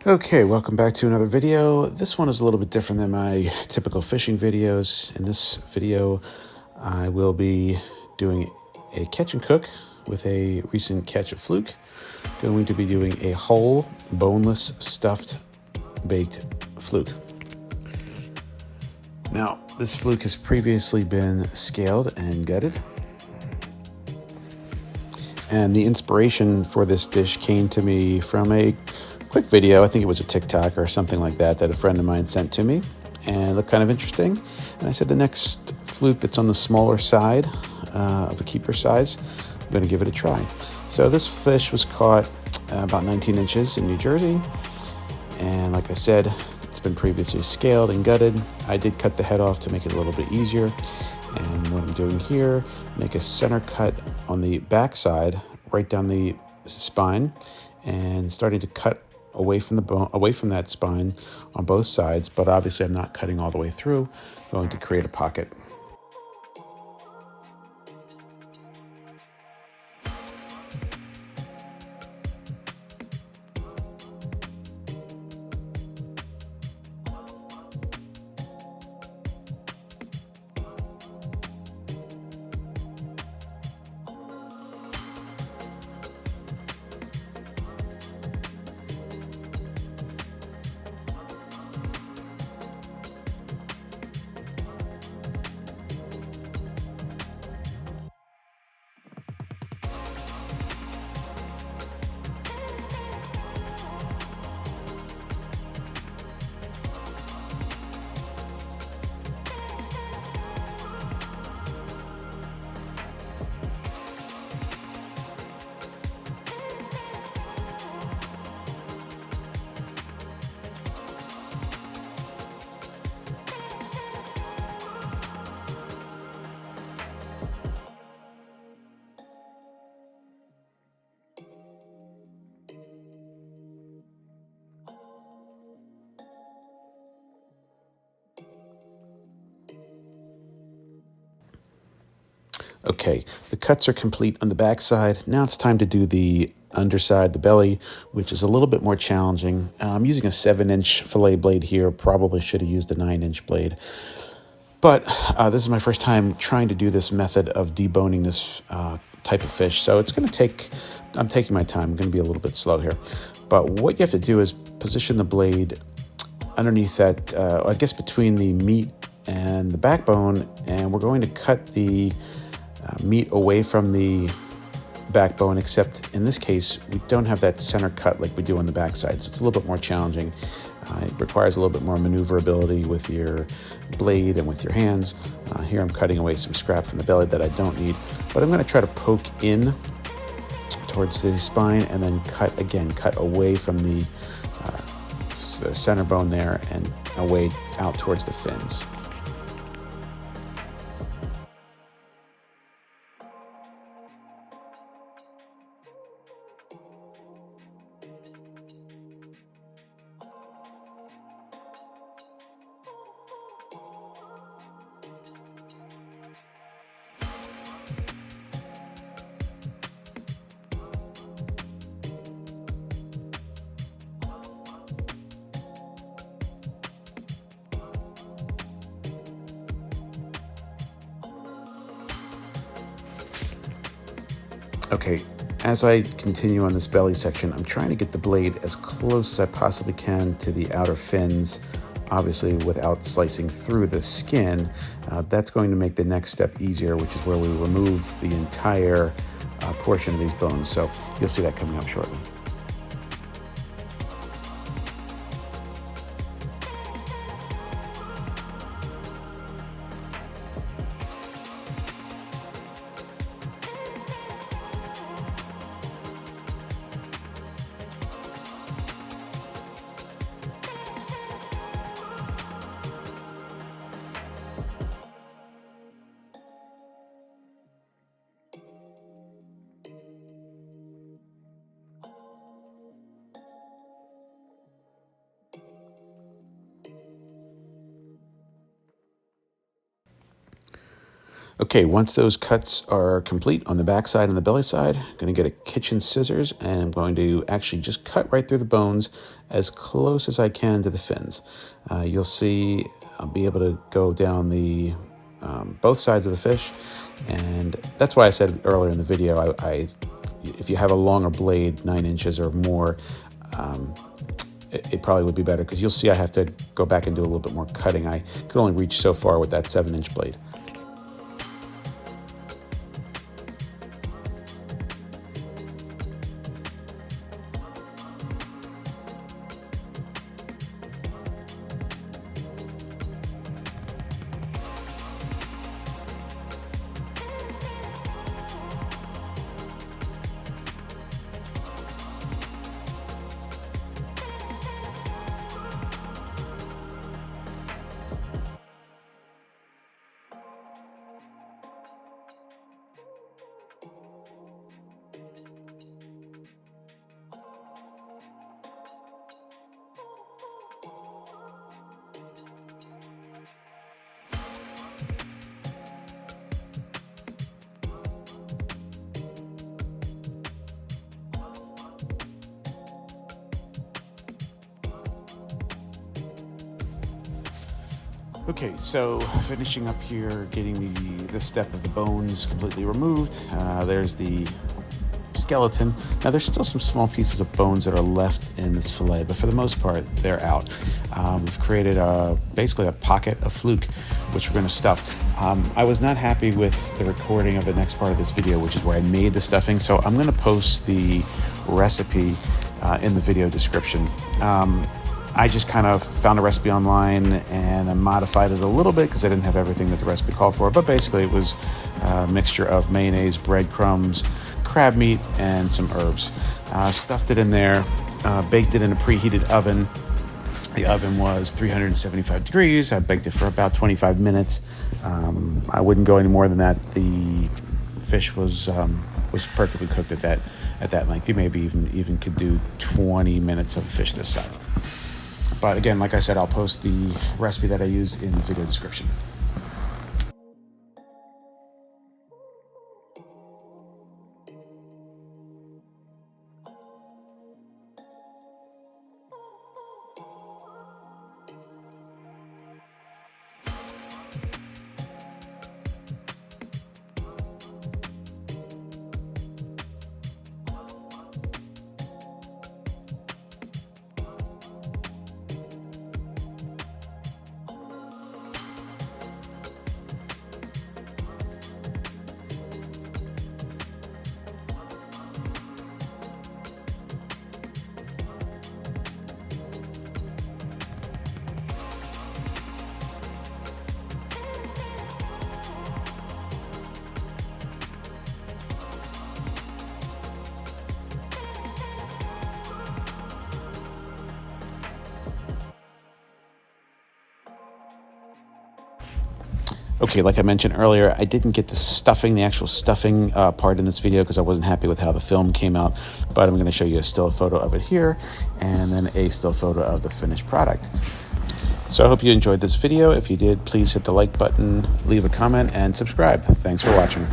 Okay, welcome back to another video. This one is a little bit different than my typical fishing videos. In this video, I will be doing a catch and cook with a recent catch at Fluke. Going to be doing a whole, boneless, stuffed, baked fluke. Now, this fluke has previously been scaled and gutted. And the inspiration for this dish came to me from a quick video. I think it was a TikTok or something like that a friend of mine sent to me, and it looked kind of interesting. And I said the next fluke that's on the smaller side of a keeper size, I'm going to give it a try. So this fish was caught about 19 inches in New Jersey, and like I said, it's been previously scaled and gutted. I did cut the head off to make it a little bit easier. And what I'm doing here, make a center cut on the back side, right down the spine, and starting to cut away from the bone, away from that spine on both sides. But obviously I'm not cutting all the way through. I'm going to create a pocket. Okay, the cuts are complete on the back side. Now it's time to do the underside, the belly, which is a little bit more challenging. I'm using a 7-inch fillet blade here. Probably should have used a 9-inch blade. But this is my first time trying to do this method of deboning this type of fish. So it's going to take, I'm taking my time. I'm going to be a little bit slow here. But what you have to do is position the blade underneath that, I guess between the meat and the backbone. And we're going to cut the meat away from the backbone, except in this case, we don't have that center cut like we do on the backside. So it's a little bit more challenging. It requires a little bit more maneuverability with your blade and with your hands. Here I'm cutting away some scrap from the belly that I don't need, but I'm going to try to poke in towards the spine and then cut away from the center bone there and away out towards the fins. Okay, as I continue on this belly section, I'm trying to get the blade as close as I possibly can to the outer fins, obviously without slicing through the skin. That's going to make the next step easier, which is where we remove the entire portion of these bones. So you'll see that coming up shortly. Okay, once those cuts are complete on the back side and the belly side, I'm going to get a kitchen scissors and I'm going to actually just cut right through the bones as close as I can to the fins. You'll see I'll be able to go down the both sides of the fish, and that's why I said earlier in the video, if you have a longer blade, 9 inches or more, it probably would be better, because you'll see I have to go back and do a little bit more cutting. I could only reach so far with that 7-inch blade. Okay, so finishing up here, getting the step of the bones completely removed. There's the skeleton. Now there's still some small pieces of bones that are left in this fillet, but for the most part, they're out. We've created basically a pocket of fluke, which we're going to stuff. I was not happy with the recording of the next part of this video, which is where I made the stuffing, so I'm going to post the recipe in the video description. I just kind of found a recipe online and I modified it a little bit because I didn't have everything that the recipe called for. But basically it was a mixture of mayonnaise, breadcrumbs, crab meat, and some herbs. Stuffed it in there, baked it in a preheated oven. The oven was 375 degrees. I baked it for about 25 minutes. I wouldn't go any more than that. The fish was perfectly cooked at that length. You maybe even could do 20 minutes of fish this size. But again, like I said, I'll post the recipe that I used in the video description. Okay, like I mentioned earlier, I didn't get the actual stuffing part in this video because I wasn't happy with how the film came out, but I'm going to show you a still photo of it here and then a still photo of the finished product. So I hope you enjoyed this video. If you did, please hit the like button, leave a comment, and subscribe. Thanks for watching.